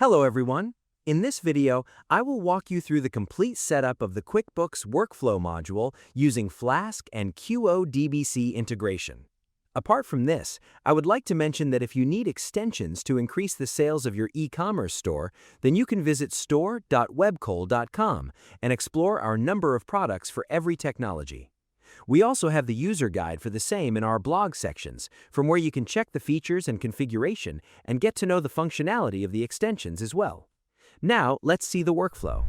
Hello everyone. In this video, I will walk you through the complete setup of the QuickBooks Workflow module using Flask and QODBC integration. Apart from this, I would like to mention that if you need extensions to increase the sales of your e-commerce store, then you can visit store.webkul.com and explore our number of products for every technology. We also have the user guide for the same in our blog sections, from where you can check the features and configuration and get to know the functionality of the extensions as well. Now, let's see the workflow.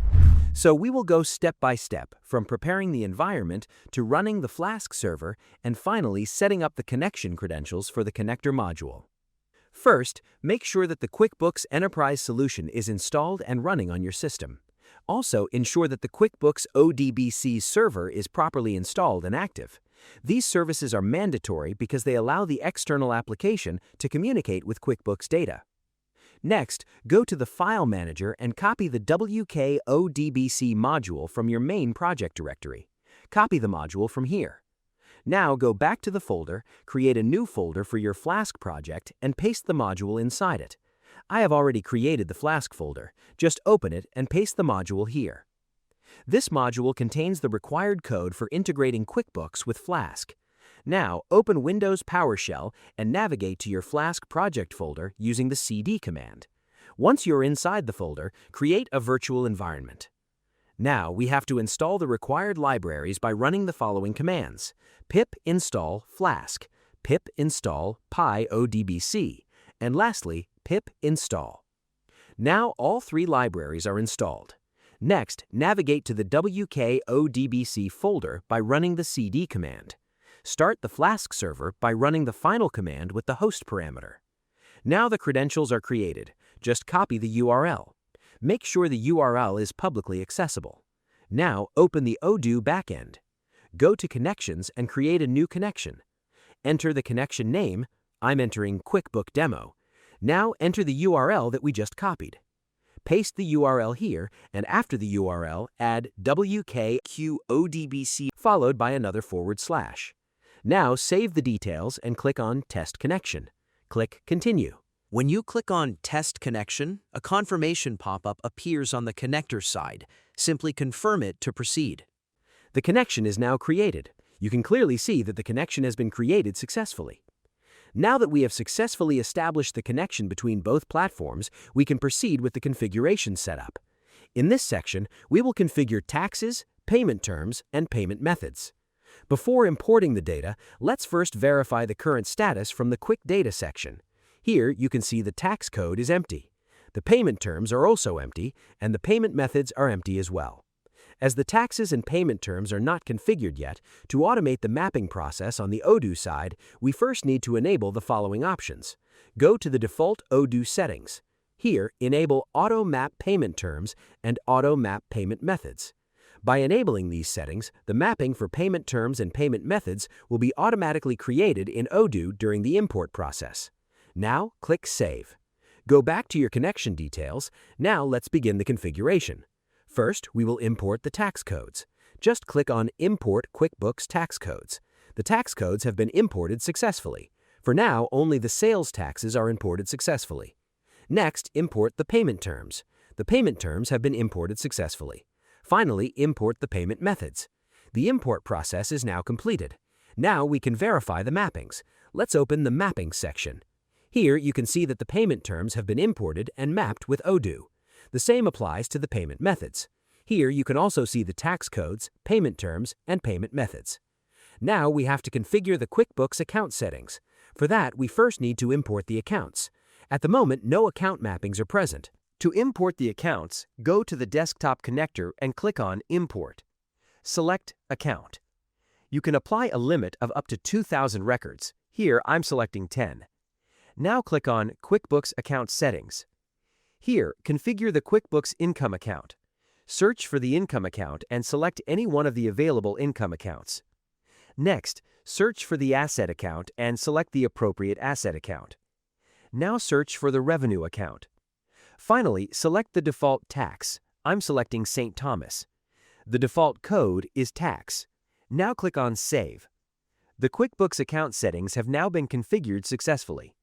So we will go step by step, from preparing the environment to running the Flask server and finally setting up the connection credentials for the connector module. First, make sure that the QuickBooks Enterprise solution is installed and running on your system. Also, ensure that the QuickBooks ODBC server is properly installed and active. These services are mandatory because they allow the external application to communicate with QuickBooks data. Next, go to the File Manager and copy the WKODBC module from your main project directory. Copy the module from here. Now go back to the folder, create a new folder for your Flask project, and paste the module inside it. I have already created the Flask folder. Just open it and paste the module here. This module contains the required code for integrating QuickBooks with Flask. Now, open Windows PowerShell and navigate to your Flask project folder using the cd command. Once you're inside the folder, create a virtual environment. Now, we have to install the required libraries by running the following commands: pip install Flask, pip install PyODBC, and lastly, pip install. Now all three libraries are installed. Next, navigate to the WKODBC folder by running the cd command. Start the Flask server by running the final command with the host parameter. Now the credentials are created. Just copy the URL. Make sure the URL is publicly accessible. Now open the Odoo backend. Go to Connections and create a new connection. Enter the connection name. I'm entering QuickBook Demo. Now enter the URL that we just copied. Paste the URL here, and after the URL, add WKQODBC followed by another /. Now save the details and click on Test Connection. Click Continue. When you click on Test Connection, a confirmation pop-up appears on the connector side. Simply confirm it to proceed. The connection is now created. You can clearly see that the connection has been created successfully. Now that we have successfully established the connection between both platforms, we can proceed with the configuration setup. In this section, we will configure taxes, payment terms, and payment methods. Before importing the data, let's first verify the current status from the Quick Data section. Here, you can see the tax code is empty. The payment terms are also empty, and the payment methods are empty as well. As the taxes and payment terms are not configured yet, to automate the mapping process on the Odoo side, we first need to enable the following options. Go to the default Odoo settings. Here, enable Auto Map Payment Terms and Auto Map Payment Methods. By enabling these settings, the mapping for payment terms and payment methods will be automatically created in Odoo during the import process. Now, click Save. Go back to your connection details. Now, let's begin the configuration. First, we will import the tax codes. Just click on Import QuickBooks Tax Codes. The tax codes have been imported successfully. For now, only the sales taxes are imported successfully. Next, import the payment terms. The payment terms have been imported successfully. Finally, import the payment methods. The import process is now completed. Now we can verify the mappings. Let's open the Mapping section. Here, you can see that the payment terms have been imported and mapped with Odoo. The same applies to the payment methods. Here you can also see the tax codes, payment terms, and payment methods. Now we have to configure the QuickBooks account settings. For that, we first need to import the accounts. At the moment, no account mappings are present. To import the accounts, go to the Desktop Connector and click on Import. Select Account. You can apply a limit of up to 2,000 records. Here, I'm selecting 10. Now click on QuickBooks Account Settings. Here, configure the QuickBooks Income account. Search for the Income account and select any one of the available income accounts. Next, search for the Asset account and select the appropriate asset account. Now search for the Revenue account. Finally, select the default tax. I'm selecting St. Thomas. The default code is tax. Now click on Save. The QuickBooks account settings have now been configured successfully.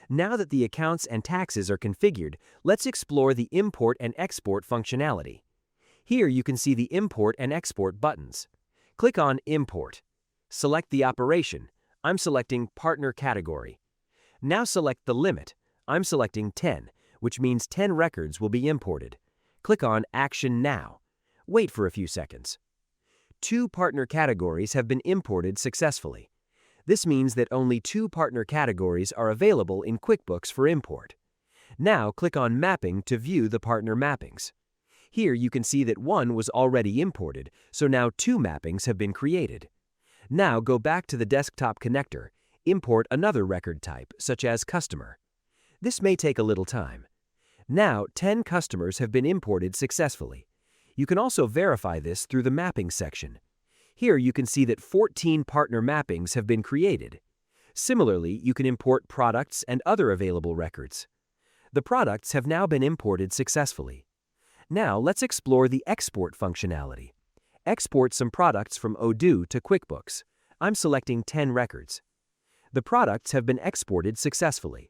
Now that the accounts and taxes are configured, let's explore the import and export functionality. Here you can see the import and export buttons. Click on Import. Select the operation. I'm selecting Partner Category. Now select the limit. I'm selecting 10, which means 10 records will be imported. Click on Action Now. Wait for a few seconds. 2 partner categories have been imported successfully. This means that only 2 partner categories are available in QuickBooks for import. Now click on Mapping to view the partner mappings. Here you can see that 1 was already imported, so now 2 mappings have been created. Now go back to the Desktop Connector, import another record type, such as Customer. This may take a little time. Now 10 customers have been imported successfully. You can also verify this through the Mapping section. Here you can see that 14 partner mappings have been created. Similarly, you can import products and other available records. The products have now been imported successfully. Now let's explore the export functionality. Export some products from Odoo to QuickBooks. I'm selecting 10 records. The products have been exported successfully.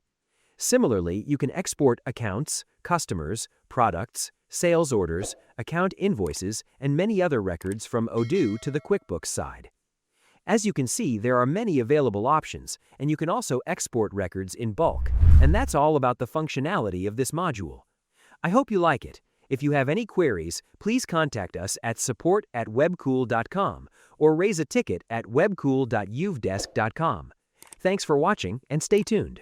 Similarly, you can export accounts, customers, products, sales orders, account invoices, and many other records from Odoo to the QuickBooks side. As you can see, there are many available options, and you can also export records in bulk. And that's all about the functionality of this module. I hope you like it. If you have any queries, please contact us at support@webkul.com or raise a ticket at webkul.uvedesk.com. Thanks for watching and stay tuned.